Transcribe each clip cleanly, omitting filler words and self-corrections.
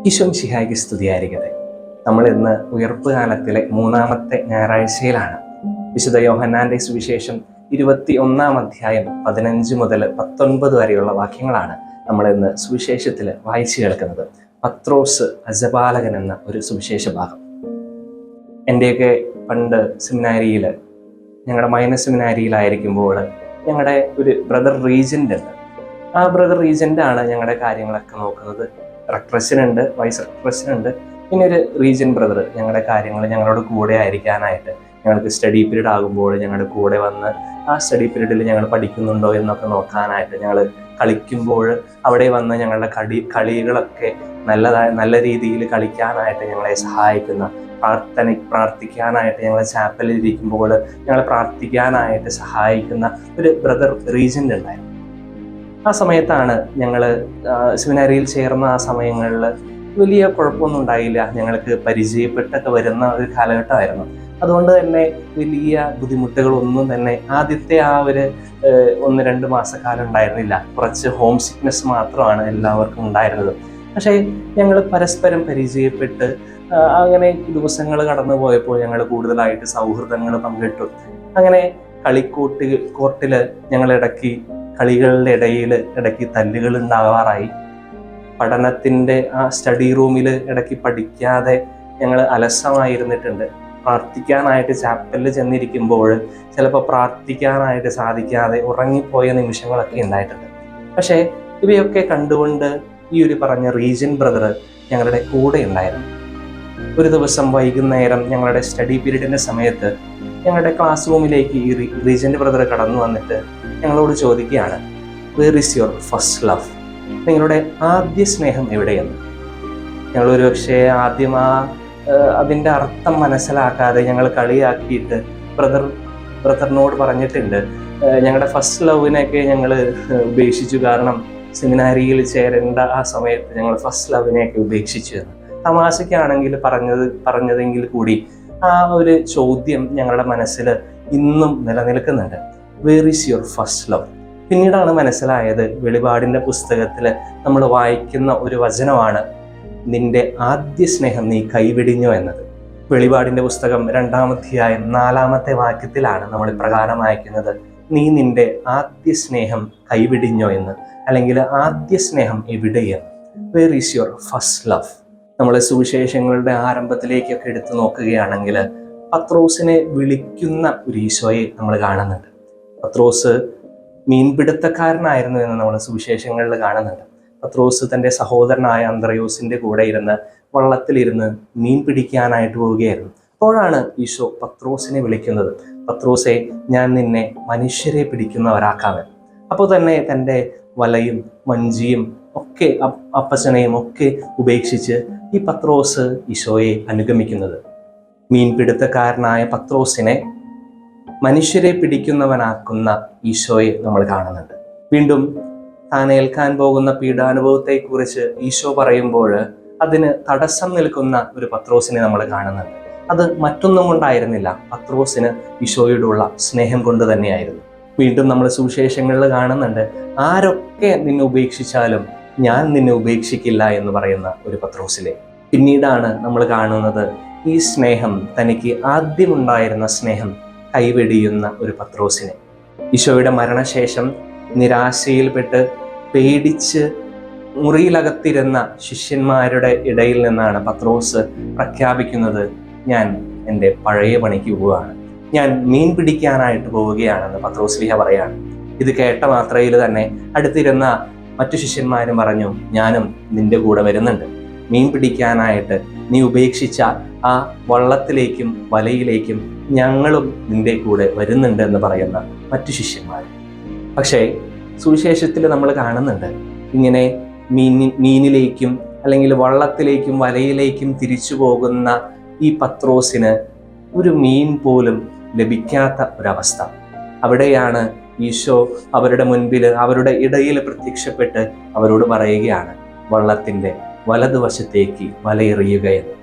ഈശോ മിശിഹായ്ക്ക് സ്തുതിയായിരിക്കട്ടെ. നമ്മൾ ഇന്ന് ഉയർപ്പ് കാലത്തിലെ 3-ാമത്തെ ഞായറാഴ്ചയിലാണ്. വിശുദ്ധ യോഹന്നാന്റെ സുവിശേഷം 21-ാം അധ്യായം 15 മുതൽ 19 വരെയുള്ള വാക്യങ്ങളാണ് നമ്മൾ ഇന്ന് സുവിശേഷത്തിൽ വായിച്ചു കേൾക്കുന്നത്. പത്രോസ് അജപാലകൻ എന്ന ഒരു സുവിശേഷ ഭാഗം. എൻ്റെയൊക്കെ പണ്ട് സെമിനാരിയിൽ, ഞങ്ങളുടെ മൈനസ് സെമിനാരിയിലായിരിക്കുമ്പോൾ ഞങ്ങളുടെ ഒരു ബ്രദർ റീജൻ്റ് ഉണ്ട്. ആ ബ്രദർ റീജൻ്റാണ് ഞങ്ങളുടെ കാര്യങ്ങളൊക്കെ നോക്കുന്നത്. പ്രസിഡന്റ്, വൈസ് പ്രസിഡന്റ്, പിന്നെ ഒരു റീജിയൻ ബ്രദർ ഞങ്ങളുടെ കാര്യങ്ങൾ ഞങ്ങളോട് കൂടെ ആയിരിക്കാനായിട്ട്, ഞങ്ങൾക്ക് സ്റ്റഡി പീരീഡ് ആകുമ്പോൾ ഞങ്ങളുടെ കൂടെ വന്ന് ആ സ്റ്റഡി പീരീഡിൽ ഞങ്ങൾ പഠിക്കുന്നുണ്ടോ എന്നൊക്കെ നോക്കാനായിട്ട്, ഞങ്ങൾ കളിക്കുമ്പോൾ അവിടെ വന്ന് ഞങ്ങളുടെ കളികളൊക്കെ നല്ല രീതിയിൽ കളിക്കാനായിട്ട് ഞങ്ങളെ സഹായിക്കുന്ന, പ്രാർത്ഥിക്കാനായിട്ട് ഞങ്ങളെ ചാപ്പലിൽ ഇരിക്കുമ്പോൾ ഞങ്ങളെ പ്രാർത്ഥിക്കാനായിട്ട് സഹായിക്കുന്ന ഒരു ബ്രദർ റീജൻ്റ് ഉണ്ടായിരുന്നു. ആ സമയത്താണ് ഞങ്ങൾ സെമിനാരിയിൽ ചേർന്ന ആ സമയങ്ങളിൽ വലിയ കുഴപ്പമൊന്നും ഉണ്ടായില്ല. ഞങ്ങൾക്ക് പരിചയപ്പെട്ടൊക്കെ വരുന്ന ഒരു കാലഘട്ടമായിരുന്നു. അതുകൊണ്ട് തന്നെ വലിയ ബുദ്ധിമുട്ടുകളൊന്നും തന്നെ ആദ്യത്തെ ആ ഒരു 1-2 മാസക്കാലം ഉണ്ടായിരുന്നില്ല. കുറച്ച് ഹോം സിക്നെസ് മാത്രമാണ് എല്ലാവർക്കും ഉണ്ടായിരുന്നത്. പക്ഷേ ഞങ്ങൾ പരസ്പരം പരിചയപ്പെട്ട് അങ്ങനെ ദിവസങ്ങൾ കടന്നു പോയപ്പോൾ ഞങ്ങൾ കൂടുതലായിട്ട് സൗഹൃദങ്ങൾ പങ്കിട്ടു. അങ്ങനെ കോർട്ടിൽ ഞങ്ങൾ കളികളുടെ ഇടയ്ക്ക് തല്ലുകൾ ഉണ്ടാവാറായി. പഠനത്തിൻ്റെ ആ സ്റ്റഡി റൂമിൽ ഇടയ്ക്ക് പഠിക്കാതെ ഞങ്ങൾ അലസമായിരുന്നിട്ടുണ്ട്. പ്രാർത്ഥിക്കാനായിട്ട് ചാപ്പലിൽ ചെന്നിരിക്കുമ്പോൾ ചിലപ്പോൾ പ്രാർത്ഥിക്കാനായിട്ട് സാധിക്കാതെ ഉറങ്ങിപ്പോയ നിമിഷങ്ങളൊക്കെ ഉണ്ടായിട്ടുണ്ട്. പക്ഷേ ഇവയൊക്കെ കണ്ടുകൊണ്ട് ഈ ഒരു പറഞ്ഞ റീജിയൻ ബ്രദർ ഞങ്ങളുടെ കൂടെ ഉണ്ടായിരുന്നു. ഒരു ദിവസം വൈകുന്നേരം ഞങ്ങളുടെ സ്റ്റഡി പീരീഡിൻ്റെ സമയത്ത് ഞങ്ങളുടെ ക്ലാസ് റൂമിലേക്ക് ഈ റീജിയൻ്റ് ബ്രദർ കടന്നു വന്നിട്ട് ഞങ്ങളോട് ചോദിക്കുകയാണ്, where is your first love? നിങ്ങളുടെ ആദ്യ സ്നേഹം എവിടെയെന്ന്. ഞങ്ങൾ ഒരു പക്ഷേ ആദ്യം അതിൻ്റെ അർത്ഥം മനസ്സിലാക്കാതെ ഞങ്ങൾ കളിയാക്കിയിട്ട് ബ്രദറിനോട് പറഞ്ഞിട്ടുണ്ട്, ഞങ്ങളുടെ ഫസ്റ്റ് ലവിനെയൊക്കെ ഞങ്ങൾ ഉപേക്ഷിച്ചു, കാരണം സെമിനാരിയിൽ ചേരേണ്ട ആ സമയത്ത് ഞങ്ങൾ ഫസ്റ്റ് ലവിനെയൊക്കെ ഉപേക്ഷിച്ചു എന്ന്. തമാശയ്ക്കാണെങ്കിൽ പറഞ്ഞതെങ്കിൽ കൂടി ആ ഒരു ചോദ്യം ഞങ്ങളുടെ മനസ്സിൽ ഇന്നും നിലനിൽക്കുന്നുണ്ട്. Where is your first love? പിന്നീടാണ് മനസ്സിലായത്, വെളിപാടിൻ്റെ പുസ്തകത്തിൽ നമ്മൾ വായിക്കുന്ന ഒരു വചനമാണ്, നിന്റെ ആദ്യ സ്നേഹം നീ കൈവിടിഞ്ഞോ എന്നത്. വെളിപാടിൻ്റെ പുസ്തകം 2-ാം അധ്യായം 4-ാമത്തെ വാക്യത്തിലാണ് നമ്മൾ ഇപ്രകാരം വായിക്കുന്നത്, നീ നിന്റെ ആദ്യ സ്നേഹം കൈവിടിഞ്ഞോ എന്ന്, അല്ലെങ്കിൽ ആദ്യ സ്നേഹം എവിടെയെന്ന്. Where is your first love? നമ്മൾ സുവിശേഷങ്ങളുടെ ആരംഭത്തിലേക്കൊക്കെ എടുത്തു നോക്കുകയാണെങ്കിൽ പത്രോസിനെ വിളിക്കുന്ന ഒരു ഈശോയെ നമ്മൾ കാണുന്നുണ്ട്. പത്രോസ് മീൻപിടുത്തക്കാരനായിരുന്നു എന്ന് നമ്മൾ സുവിശേഷങ്ങളിൽ കാണുന്നുണ്ട്. പത്രോസ് തൻ്റെ സഹോദരനായ അന്ത്രയോസിൻ്റെ കൂടെ ഇരുന്ന് വള്ളത്തിലിരുന്ന് മീൻ പിടിക്കാനായിട്ട് പോവുകയായിരുന്നു. അപ്പോഴാണ് ഈശോ പത്രോസിനെ വിളിക്കുന്നത്, പത്രോസെ, ഞാൻ നിന്നെ മനുഷ്യരെ പിടിക്കുന്നവരാക്കാവൻ. അപ്പോൾ തന്നെ തൻ്റെ വലയും വഞ്ചിയും ഒക്കെ അപ്പച്ചനെയും ഒക്കെ ഉപേക്ഷിച്ച് ഈ പത്രോസ് ഈശോയെ അനുഗമിക്കുന്നത്. മീൻപിടുത്തക്കാരനായ പത്രോസിനെ മനുഷ്യരെ പിടിക്കുന്നവനാക്കുന്ന ഈശോയെ നമ്മൾ കാണുന്നുണ്ട്. വീണ്ടും താൻ ഏൽക്കാൻ പോകുന്ന പീഡാനുഭവത്തെക്കുറിച്ച് ഈശോ പറയുമ്പോൾ അതിന് തടസ്സം നിൽക്കുന്ന ഒരു പത്രോസിനെ നമ്മൾ കാണുന്നുണ്ട്. അത് മറ്റൊന്നും കൊണ്ടായിരുന്നില്ല, പത്രോസിന് ഈശോയോടുള്ള സ്നേഹം കൊണ്ട് തന്നെയായിരുന്നു. വീണ്ടും നമ്മൾ സുവിശേഷങ്ങളിൽ കാണുന്നുണ്ട്, ആരൊക്കെ നിന്നെ ഉപേക്ഷിച്ചാലും ഞാൻ നിന്നെ ഉപേക്ഷിക്കില്ല എന്ന് പറയുന്ന ഒരു പത്രോസിലെ. പിന്നീടാണ് നമ്മൾ കാണുന്നത് ഈ സ്നേഹം, തനിക്ക് ആദ്യമുണ്ടായിരുന്ന സ്നേഹം കൈവെടിയുന്ന ഒരു പത്രോസിനെ. ഈശോയുടെ മരണശേഷം നിരാശയിൽപ്പെട്ട് പേടിച്ച് മുറിയിലകത്തിരുന്ന ശിഷ്യന്മാരുടെ ഇടയിൽ നിന്നാണ് പത്രോസ് പ്രഖ്യാപിക്കുന്നത്, ഞാൻ എൻ്റെ പഴയ പണിക്ക് പോവുകയാണ്, ഞാൻ മീൻ പിടിക്കാനായിട്ട് പോവുകയാണെന്ന് പത്രോസ്ലീഹ പറയാണ്. ഇത് കേട്ട മാത്രയിൽ തന്നെ അടുത്തിരുന്ന മറ്റു ശിഷ്യന്മാരും പറഞ്ഞു, ഞാനും നിന്റെ കൂടെ വരുന്നുണ്ട്, മീൻ പിടിക്കാനായിട്ട് നീ ഉപേക്ഷിച്ച ആ വള്ളത്തിലേക്കും വലയിലേക്കും ഞങ്ങളും നിന്റെ കൂടെ വരുന്നുണ്ട് എന്ന് പറയുന്ന മറ്റു ശിഷ്യന്മാർ. പക്ഷേ സുവിശേഷത്തിൽ നമ്മൾ കാണുന്നുണ്ട്, ഇങ്ങനെ മീനിലേക്കും അല്ലെങ്കിൽ വള്ളത്തിലേക്കും വലയിലേക്കും തിരിച്ചു പോകുന്ന ഈ പത്രോസിന് ഒരു മീൻ പോലും ലഭിക്കാത്ത ഒരവസ്ഥ. അവിടെയാണ് ഈശോ അവരുടെ മുൻപിൽ, അവരുടെ ഇടയിൽ പ്രത്യക്ഷപ്പെട്ട് അവരോട് പറയുകയാണ്, വള്ളത്തിൻ്റെ വലതുവശത്തേക്ക് വലയെറിയുകയെന്ന്.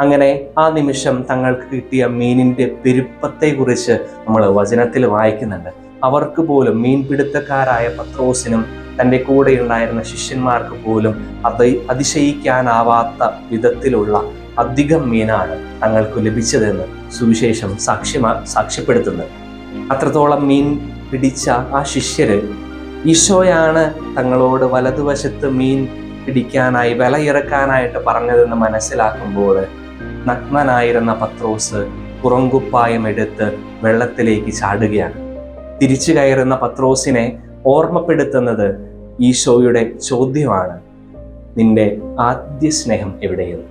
അങ്ങനെ ആ നിമിഷം തങ്ങൾക്ക് കിട്ടിയ മീനിൻ്റെ പെരുപ്പത്തെക്കുറിച്ച് നമ്മൾ വചനത്തിൽ വായിക്കുന്നുണ്ട്. അവർക്ക് പോലും, മീൻപിടുത്തക്കാരായ പത്രോസിനും തൻ്റെ കൂടെ ഉണ്ടായിരുന്ന ശിഷ്യന്മാർക്ക് പോലും അതിശയിക്കാനാവാത്ത വിധത്തിലുള്ള അധികം മീനാണ് തങ്ങൾക്ക് ലഭിച്ചതെന്ന് സുവിശേഷം സാക്ഷ്യപ്പെടുത്തുന്നത്. അത്രത്തോളം മീൻ പിടിച്ച ആ ശിഷ്യര് ഈശോയാണ് തങ്ങളോട് വലതുവശത്ത് മീൻ പിടിക്കാനായി വലയിറക്കാനായിട്ട് പറഞ്ഞതെന്ന് മനസ്സിലാക്കുമ്പോൾ നഗ്നനായിരുന്ന പത്രോസ് പുറങ്കുപ്പായം എടുത്ത് വെള്ളത്തിലേക്ക് ചാടുകയാണ്. തിരിച്ചു കയറുന്ന പത്രോസിനെ ഓർമ്മപ്പെടുത്തുന്നത് ഈശോയുടെ ചോദ്യമാണ്, നിന്റെ ആദ്യ സ്നേഹം എവിടെയെന്ന്.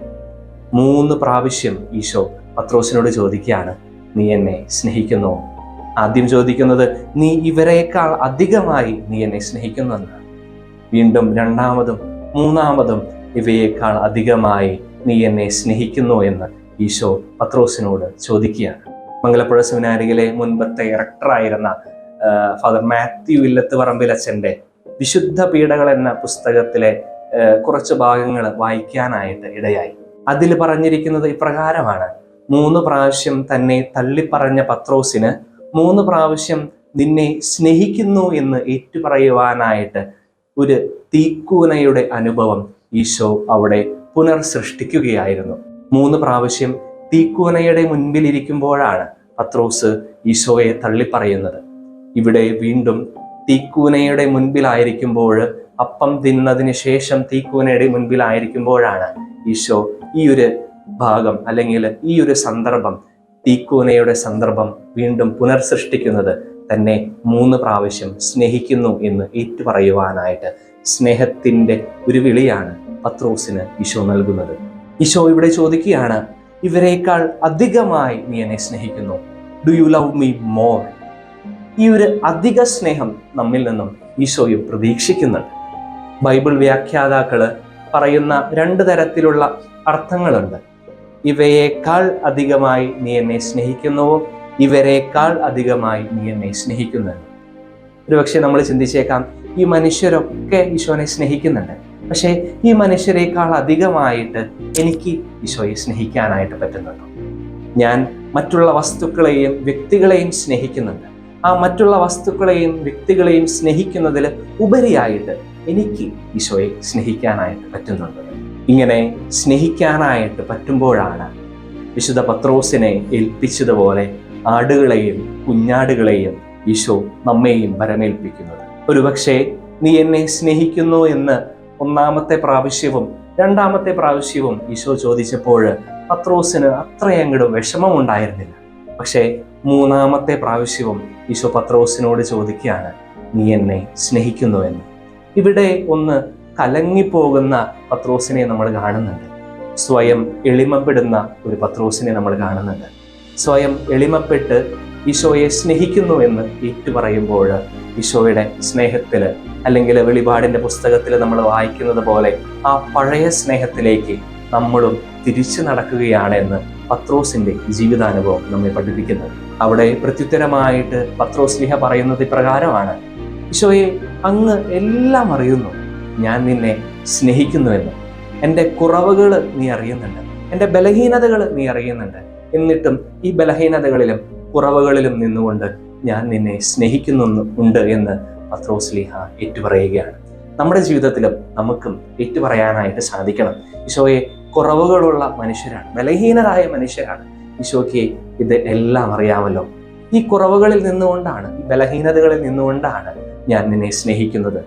3 പ്രാവശ്യം ഈശോ പത്രോസിനോട് ചോദിക്കുകയാണ്, നീ എന്നെ സ്നേഹിക്കുന്നുവോ? ആദ്യം ചോദിക്കുന്നത്, നീ ഇവരെക്കാൾ അധികമായി നീ എന്നെ സ്നേഹിക്കുന്നുവെന്നാണ്. വീണ്ടും 2ാമതും 3ാമതും ഇവയേക്കാൾ അധികമായി നീ എന്നെ സ്നേഹിക്കുന്നു എന്ന് ഈശോ പത്രോസിനോട് ചോദിക്കുകയാണ്. മംഗലപ്പുഴ സെമിനാരിയിലെ മുൻപത്തെ റെക്ടറായിരുന്ന ഫാദർ മാത്യു ഇല്ലത്തുപറമ്പിലച്ഛൻ്റെ വിശുദ്ധ പീഡകൾ എന്ന പുസ്തകത്തിലെ കുറച്ച് ഭാഗങ്ങൾ വായിക്കാനായിട്ട് ഇടയായി. അതിൽ പറഞ്ഞിരിക്കുന്നത് ഇപ്രകാരമാണ്: 3 പ്രാവശ്യം തന്നെ തള്ളിപ്പറഞ്ഞ പത്രോസിന് 3 പ്രാവശ്യം നിന്നെ സ്നേഹിക്കുന്നു എന്ന് ഏറ്റുപറയുവാനായിട്ട് ഒരു തീക്കൂനയുടെ അനുഭവം ഈശോ അവിടെ പുനർസൃഷ്ടിക്കുകയായിരുന്നു. 3 പ്രാവശ്യം തീക്കൂനയുടെ മുൻപിലിരിക്കുമ്പോഴാണ് പത്രോസ് ഈശോയെ തള്ളിപ്പറയുന്നത്. ഇവിടെ വീണ്ടും തീക്കൂനയുടെ മുൻപിലായിരിക്കുമ്പോൾ, അപ്പം തിന്നതിന് ശേഷം തീക്കൂനയുടെ മുൻപിലായിരിക്കുമ്പോഴാണ് ഈശോ ഈ ഒരു ഭാഗം അല്ലെങ്കിൽ ഈ ഒരു സന്ദർഭം, തീക്കൂനയുടെ സന്ദർഭം വീണ്ടും പുനർസൃഷ്ടിക്കുന്നത് തന്നെ 3 പ്രാവശ്യം സ്നേഹിക്കുന്നു എന്ന് ഏറ്റുപറയുവാനായിട്ട്. സ്നേഹത്തിൻ്റെ ഒരു വിളിയാണ് പത്രോസിന് ഈശോ നൽകുന്നത്. ഈശോ ഇവിടെ ചോദിക്കുകയാണ്, ഇവരെക്കാൾ അധികമായി നീ എന്നെ സ്നേഹിക്കുന്നു? Do you love me more? ഈ ഒരു അധിക സ്നേഹം നമ്മിൽ നിന്നും ഈശോയും പ്രതീക്ഷിക്കുന്നുണ്ട്. ബൈബിൾ വ്യാഖ്യാതാക്കള് പറയുന്ന 2 തരത്തിലുള്ള അർത്ഥങ്ങളുണ്ട്. ഇവയേക്കാൾ അധികമായി നീ എന്നെ സ്നേഹിക്കുന്നുവോ? ഇവരെക്കാൾ അധികമായി നീ എന്നെ സ്നേഹിക്കുന്നുണ്ട്. ഒരുപക്ഷെ നമ്മൾ ചിന്തിച്ചേക്കാം, ഈ മനുഷ്യരൊക്കെ ഈശോനെ സ്നേഹിക്കുന്നുണ്ട്, പക്ഷേ ഈ മനുഷ്യരെക്കാൾ അധികമായിട്ട് എനിക്ക് ഈശോയെ സ്നേഹിക്കാനായിട്ട് പറ്റുന്നുണ്ടോ? ഞാൻ മറ്റുള്ള വസ്തുക്കളെയും വ്യക്തികളെയും സ്നേഹിക്കുന്നുണ്ട്. ആ മറ്റുള്ള വസ്തുക്കളെയും വ്യക്തികളെയും സ്നേഹിക്കുന്നതിൽ ഉപരിയായിട്ട് എനിക്ക് ഈശോയെ സ്നേഹിക്കാനായിട്ട് പറ്റുന്നുണ്ട്. ഇങ്ങനെ സ്നേഹിക്കാനായിട്ട് പറ്റുമ്പോഴാണ് വിശുദ്ധ പത്രോസിനെ ഏൽപ്പിച്ചതുപോലെ ആടുകളെയും കുഞ്ഞാടുകളെയും ഈശോ നമ്മെയും വരമേൽപ്പിക്കുന്നത്. ഒരുപക്ഷെ നീ എന്നെ സ്നേഹിക്കുന്നു എന്ന് 1ാമത്തെ പ്രാവശ്യവും 2ാമത്തെ പ്രാവശ്യവും ഈശോ ചോദിച്ചപ്പോൾ പത്രോസിന് അത്രയങ്ങോട്ട് വിഷമമുണ്ടായിരുന്നില്ല. പക്ഷേ 3ാമത്തെ പ്രാവശ്യവും ഈശോ പത്രോസിനോട് ചോദിക്കുകയാണ്, നീ എന്നെ സ്നേഹിക്കുന്നു എന്ന്. ഇവിടെ ഒന്ന് കലങ്ങിപ്പോകുന്ന പത്രോസിനെ നമ്മൾ കാണുന്നുണ്ട്. സ്വയം എളിമപ്പെടുന്ന ഒരു പത്രോസിനെ നമ്മൾ കാണുന്നുണ്ട്. സ്വയം എളിമപ്പെട്ട് ഈശോയെ സ്നേഹിക്കുന്നു എന്ന് ഏറ്റുപറയുമ്പോൾ ഈശോയുടെ സ്നേഹത്തിൽ, അല്ലെങ്കിൽ വെളിപാടിൻ്റെ പുസ്തകത്തിൽ നമ്മൾ വായിക്കുന്നത് പോലെ ആ പഴയ സ്നേഹത്തിലേക്ക് നമ്മളും തിരിച്ചു നടക്കുകയാണ് എന്ന് പത്രോസിന്റെ ജീവിതാനുഭവം നമ്മെ പഠിപ്പിക്കുന്നത്. അവിടെ പ്രത്യുത്തരമായിട്ട് പത്രോസ്ലീഹ പറയുന്നത് ഇപ്രകാരമാണ്: ഈശോയെ, അങ്ങ് എല്ലാം അറിയുന്നു, ഞാൻ നിന്നെ സ്നേഹിക്കുന്നുവെന്ന്. എൻ്റെ കുറവുകൾ നീ അറിയുന്നുണ്ട്, എൻ്റെ ബലഹീനതകൾ നീ അറിയുന്നുണ്ട്. എന്നിട്ടും ഈ ബലഹീനതകളിലും കുറവുകളിലും നിന്നുകൊണ്ട് ഞാൻ നിന്നെ സ്നേഹിക്കുന്നുണ്ട് എന്ന് പത്രോസ്ലീഹ ഏറ്റുപറയുകയാണ്. നമ്മുടെ ജീവിതത്തിലും നമുക്കും ഏറ്റുപറയാനായിട്ട് സാധിക്കണം. ഈശോയെ, കുറവുകളുള്ള മനുഷ്യരാണ്, ബലഹീനരായ മനുഷ്യരാണ്. ഈശോയ്ക്ക് ഇത് എല്ലാം അറിയാമല്ലോ. ഈ കുറവുകളിൽ നിന്നുകൊണ്ടാണ്, ഈ ബലഹീനതകളിൽ നിന്നുകൊണ്ടാണ് ഞാൻ നിന്നെ സ്നേഹിക്കുന്നത്.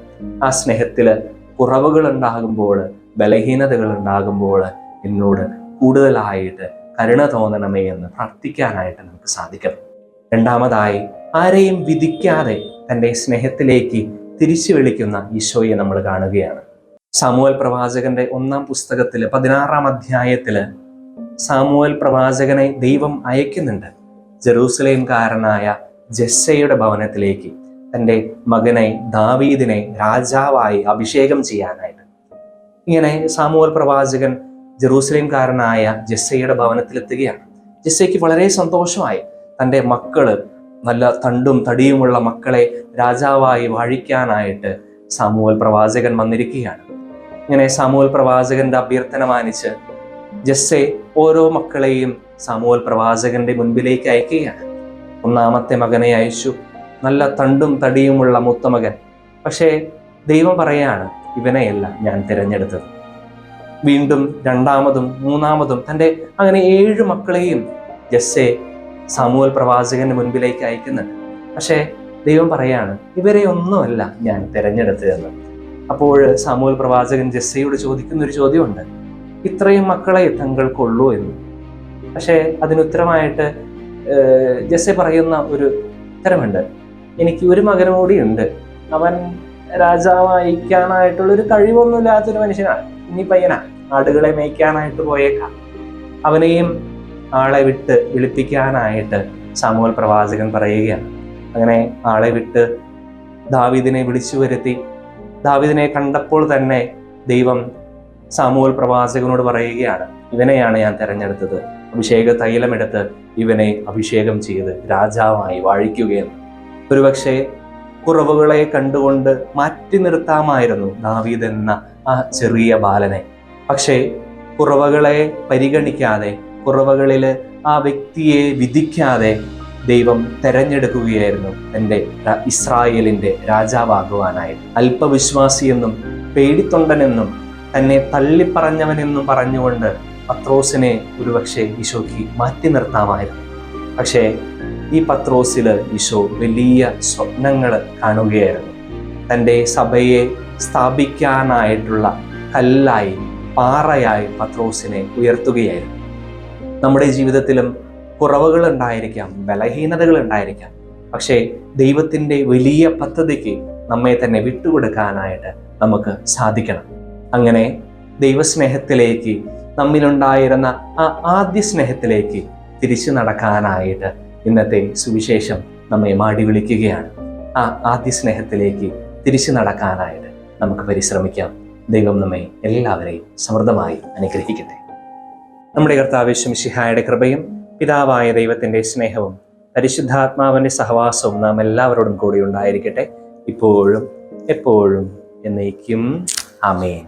ആ സ്നേഹത്തില് കുറവുകൾ ഉണ്ടാകുമ്പോൾ, ബലഹീനതകൾ ഉണ്ടാകുമ്പോൾ എന്നോട് കൂടുതലായിട്ട് കരുണ തോന്നണമേ എന്ന് പ്രാർത്ഥിക്കാനായിട്ട് നമുക്ക് സാധിക്കണം. 2ാമതായി, ആരെയും വിധിക്കാതെ തൻ്റെ സ്നേഹത്തിലേക്ക് തിരിച്ചു വിളിക്കുന്ന ഈശോയെ നമ്മൾ കാണുകയാണ്. സാമുവേൽ പ്രവാചകന്റെ 1-ാം പുസ്തകത്തില് 16-ാം അധ്യായത്തില് സാമുവേൽ പ്രവാചകനെ ദൈവം അയക്കുന്നുണ്ട് ജെറൂസലേംകാരനായ ജെസ്സയുടെ ഭവനത്തിലേക്ക് തൻ്റെ മകനെ ദാവീദിനെ രാജാവായി അഭിഷേകം ചെയ്യാനായിട്ട്. ഇങ്ങനെ സാമുവേൽ പ്രവാചകൻ ജെറൂസലേംകാരനായ ജെസ്സയുടെ ഭവനത്തിലെത്തുകയാണ്. ജെസ്സയ്ക്ക് വളരെ സന്തോഷമായി. തൻ്റെ മക്കള്, നല്ല തണ്ടും തടിയുമുള്ള മക്കളെ രാജാവായി വാഴിക്കാനായിട്ട് സാമുവേൽ പ്രവാചകൻ വന്നിരിക്കുകയാണ്. ഇങ്ങനെ സാമുവേൽ പ്രവാചകന്റെ അഭ്യർത്ഥന മാനിച്ച് ജെസ്സെ ഓരോ മക്കളെയും സാമുവേൽ പ്രവാചകന്റെ മുൻപിലേക്ക് അയക്കുകയാണ്. 1ാമത്തെ മകനെ അയച്ചു, നല്ല തണ്ടും തടിയുമുള്ള മൂത്ത മകൻ. പക്ഷേ ദൈവം പറയാണ്, ഇവനെയല്ല ഞാൻ തിരഞ്ഞെടുത്തത്. വീണ്ടും രണ്ടാമതും മൂന്നാമതും തൻ്റെ അങ്ങനെ 7 മക്കളെയും ജസ്സെ സാമുവേൽ പ്രവാചകന്റെ മുൻപിലേക്ക് അയക്കുന്നുണ്ട്. പക്ഷേ ദൈവം പറയാണ്, ഇവരെ ഒന്നുമല്ല ഞാൻ തിരഞ്ഞെടുത്തതെന്ന്. അപ്പോൾ സാമുവേൽ പ്രവാചകൻ ജസ്സയോട് ചോദിക്കുന്ന ഒരു ചോദ്യമുണ്ട്, ഇത്രയും മക്കളെ തങ്ങൾക്കുള്ളൂ എന്ന്. പക്ഷേ അതിനുത്തരമായിട്ട് ജസ്സെ പറയുന്ന ഒരു ഉത്തരമുണ്ട്, എനിക്ക് ഒരു മകനും കൂടി ഉണ്ട്, അവൻ രാജാവായിക്കാനായിട്ടുള്ളൊരു കഴിവൊന്നുമില്ലാത്തൊരു മനുഷ്യനാണ്, ഇനി പയ്യനാ, ആടുകളെ മേയ്ക്കാനായിട്ട് പോയേക്കാം. അവനെയും ആളെ വിട്ട് വിളിപ്പിക്കാനായിട്ട് സാമുവേൽ പ്രവാചകൻ പറയുകയാണ്. അങ്ങനെ ആളെ വിട്ട് ദാവീദിനെ വിളിച്ചു വരുത്തി. ദാവീദിനെ കണ്ടപ്പോൾ തന്നെ ദൈവം സാമുവേൽ പ്രവാചകനോട് പറയുകയാണ്, ഇവനെയാണ് ഞാൻ തിരഞ്ഞെടുത്തത്, അഭിഷേക തൈലമെടുത്ത് ഇവനെ അഭിഷേകം ചെയ്ത് രാജാവായി വാഴിക്കുകയെന്ന്. ഒരുപക്ഷെ കുറവുകളെ കണ്ടുകൊണ്ട് മാറ്റി നിർത്താമായിരുന്നു ദാവീദ് എന്ന ആ ചെറിയ ബാലനെ. പക്ഷേ കുറവുകളെ പരിഗണിക്കാതെ, കുറവുകളിൽ ആ വ്യക്തിയെ വിധിക്കാതെ ദൈവം തെരഞ്ഞെടുക്കുകയായിരുന്നു തൻ്റെ ഇസ്രായേലിൻ്റെ രാജാവാകുവാനായിട്ട്. അല്പവിശ്വാസിയെന്നും പേടിത്തൊണ്ടനെന്നും തന്നെ തള്ളിപ്പറഞ്ഞവനെന്നും പറഞ്ഞുകൊണ്ട് പത്രോസിനെ ഒരുപക്ഷെ ഈശോയ്ക്ക് മാറ്റി നിർത്താമായിരുന്നു. പക്ഷേ ഈ പത്രോസിൽ ഈശോ വലിയ സ്വപ്നങ്ങൾ കാണുകയായിരുന്നു. തൻ്റെ സഭയെ സ്ഥാപിക്കാനായിട്ടുള്ള കല്ലായി, പാറയായി പത്രോസിനെ ഉയർത്തുകയായിരുന്നു. നമ്മുടെ ജീവിതത്തിലും കുറവുകൾ ഉണ്ടായിരിക്കാം, ബലഹീനതകൾ ഉണ്ടായിരിക്കാം. പക്ഷേ ദൈവത്തിൻ്റെ വലിയ പദ്ധതിക്ക് നമ്മെ തന്നെ വിട്ടുകൊടുക്കാനായിട്ട് നമുക്ക് സാധിക്കണം. അങ്ങനെ ദൈവസ്നേഹത്തിലേക്ക്, നമ്മിലുണ്ടായിരുന്ന ആ ആദ്യ സ്നേഹത്തിലേക്ക് തിരിച്ചു നടക്കാനായിട്ട് ഇന്നത്തെ സുവിശേഷം നമ്മെ മാടി വിളിക്കുകയാണ്. ആ ആദ്യ സ്നേഹത്തിലേക്ക് തിരിച്ചു നടക്കാനായിട്ട് നമുക്ക് പരിശ്രമിക്കാം. ദൈവം നമ്മെ എല്ലാവരെയും സമൃദ്ധമായി അനുഗ്രഹിക്കട്ടെ. നമ്മുടെ കർത്താവ് യേശു മിശിഹായുടെ കൃപയും പിതാവായ ദൈവത്തിൻ്റെ സ്നേഹവും പരിശുദ്ധാത്മാവിൻ്റെ സഹവാസവും നാം എല്ലാവരോടും കൂടി ഉണ്ടായിരിക്കട്ടെ, ഇപ്പോഴും എപ്പോഴും എന്നേക്കും. ആമേൻ.